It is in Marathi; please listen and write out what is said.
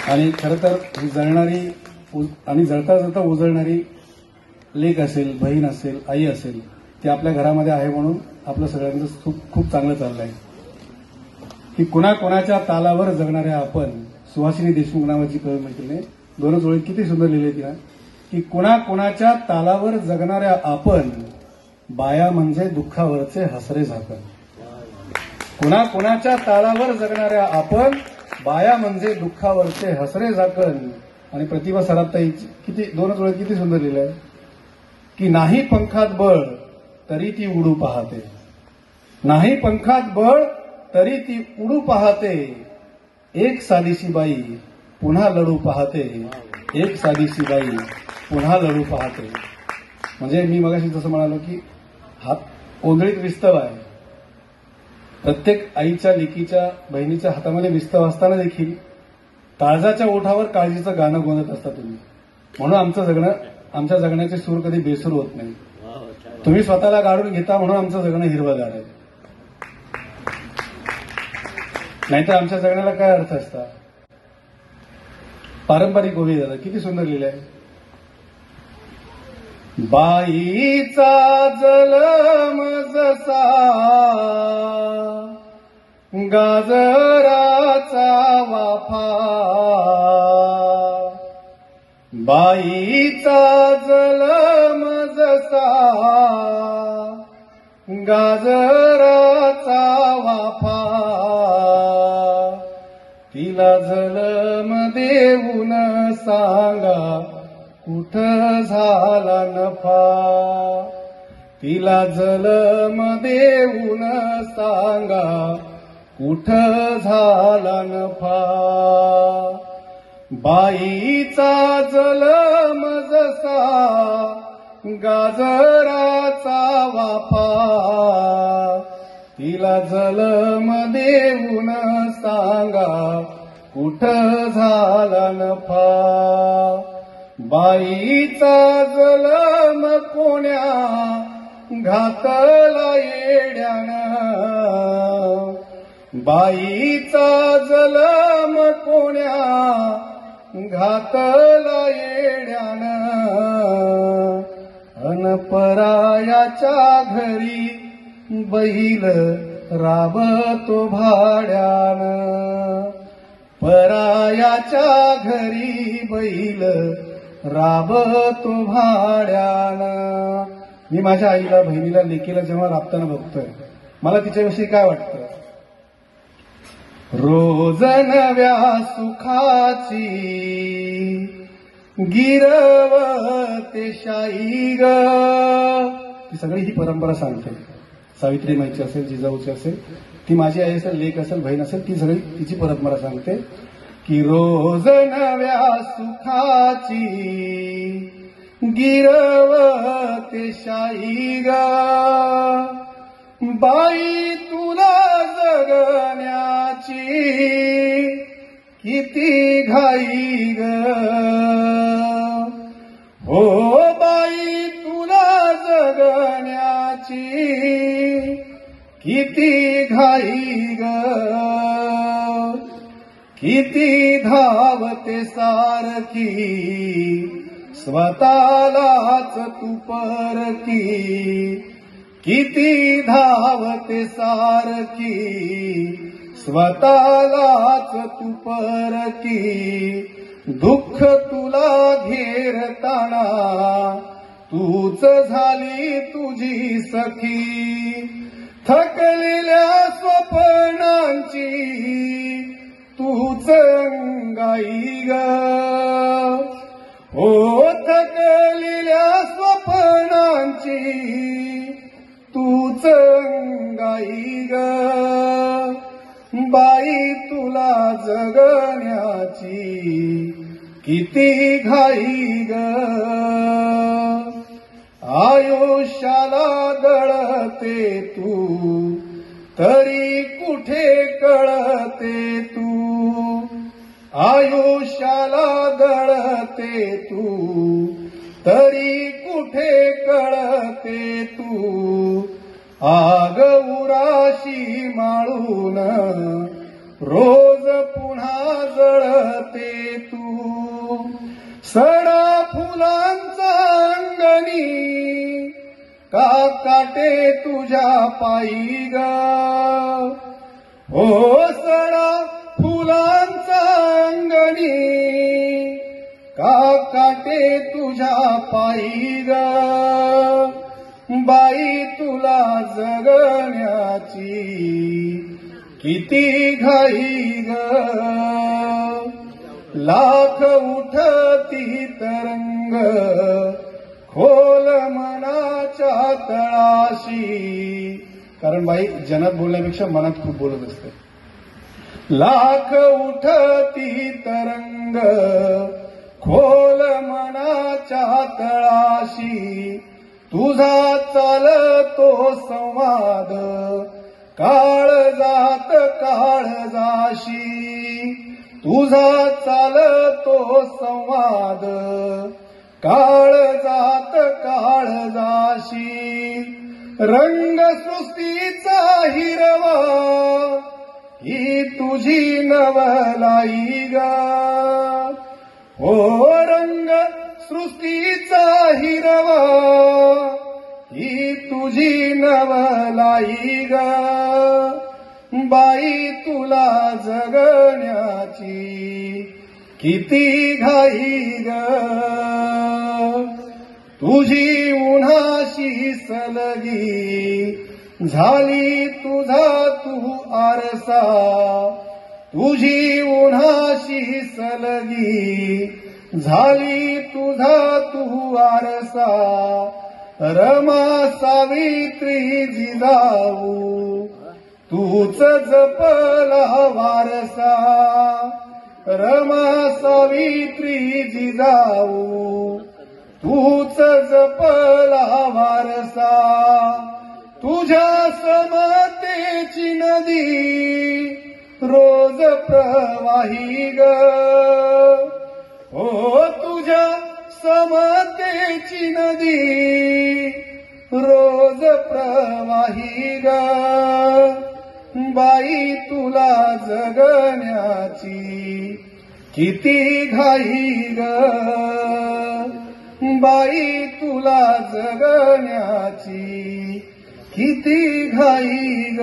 आणि खरं तर ही जळणारी आणि जळता जळता उजळणारी लेक असेल, बहीण असेल, आई असेल, ती आपल्या घरामध्ये आहे म्हणून आपलं सगळ्यांचं खूप चांगलं चाललंय. की कुणाच्या तालावर जगणाऱ्या आपण, सुहासिनी देशमुख नावाची कवी मैत्रिणी, दोनच ओळी किती सुंदर लिहिली तिला. की कुणाच्या तालावर जगणाऱ्या आपण, बाया म्हणजे दुःखावरचे हसरे झाकण. कुणाच्या तालावर जगणाऱ्या आपण, बाया म्हणजे दुःखावरचे हसरे झाकण. आणि प्रतिभा सराताई किती दोनच ओळी किती सुंदर लिहिलंय. की नाही पंखात बळ तरी ती उडू पाहते, नाही पंखात बळ तरी ती उडू पाहते, एक साधीशी बाई पुन्हा लढू पाहते, एक साधीशी बाई पुन्हा लढू पाहते. म्हणजे मी मगाशी जसं म्हणालो की हात ओंजळीत विस्तव आहे. प्रत्येक आईच्या, लेकीच्या, बहिणीच्या हातामध्ये विस्तव असताना देखील काळजाच्या ओठावर काळजीचं गाणं गोंधत असता तुम्ही. म्हणून आमच्या जगण्याचे सूर कधी बेसूर होत नाही. तुम्ही स्वतःला गाडून घेता म्हणून आमचं जगणं हिरवंगार आहे. नाहीतर आमच्या जगण्याला काय अर्थ असता. पारंपरिक ओवी दादा किती सुंदर लिहिलंय. बाईचा जलम जसा गाजराचा वाफा, बाईचा जलम जसा गाजराचा वाफा, तिला जलम देऊन सांगा कुठं झाला नफा, तिला जलम देऊन सांगा कुठं झाला नफा. बाईचा जलम जसा गाजराचा वाफा, तिला जलम देऊन सांगा कुठं झाला नफा. बाईचा जलम कोण्या घातला येड्यानं, बाईचा जलम कोण्या घातला येड्यानं, अनपरायाच्या घरी बैल राबतो भाड्यानं, परायाच्या घरी बैल राबतो भाड्यानं. मी माझ्या आईला, बहिणीला, लेकीला जेव्हा राबताना बघतोय मला तिच्याविषयी काय वाटतं. रोज नव्या सुखाची गिरवते शाई ग. ती सगळी ही परंपरा सांगते. सावित्रीमाईची असेल, जिजाऊची असेल, ती माझी आई असेल, लेक असेल, बहीण असेल, ती सगळी तिची परंपरा सांगते. की रोज नव्या सुखाची गिरवते शाई ग. बाई तुला जगण्याची किती घाई ग. हो बाई तुला जगण्याची किती घाई ग. किती धावते सारखी स्वतःलाच तू परकी, किती धावते सारखी स्वतःलाच तू परकी. दुःख तुला घेरताना तूच झाली तुझी सखी. थकलेल्या स्वप्नांची तूच अंगाई ग. हो थकलेल्या स्वप्नांची तूच अंगाई ग. बाई तुला जगण्याची किती घाई ग. आयुष्याला गळते तू तरी कुठे कळते तू. आयुष्याला गळते तू तरी कुठे कळते तू. आग उराशी माळून रोज पुन्हा सडा फुलांचा अंगणी का काटे तुझ्या पायी ग हो सडा फुलांचा अंगणी का काटे तुझ्या पायी ग बाई तुला जगण्याची किती घाई ग लाख उठती तरंग खोल मनाच्या तळाशी कारण बाई जनात बोलण्यापेक्षा मनात खूप बोलत असते लाख उठती तरंग खोल मनाच्या तळाशी तुझा चालतो संवाद काळजात काळजाशी तुझा चालतो संवाद काळजात काळजाशी रंगसृष्टीचा हिरवा ही तुझी नवलाई ग हो रंग सृष्टीचा हिरवा ही तुझी नवलाई ग बाई तुला जगण्याची किती घाई ग तुझी उन्हाशी सलगी झाली तुझा तू आरसा तुझी उन्हाशी सलगी झाली तुझा तू आरसा रमा सावित्री जिजाऊ तूच जपला वारसा रमा सावित्री जिजाऊ तूच जपला वारसा तुझ्या समतेची नदी रोज प्रवाही ग हो तुझ्या समतेची नदी रोज प्रवाही ग बाई तुला जगण्याची किती घाई ग बाई तुला जगण्याची किती घाई ग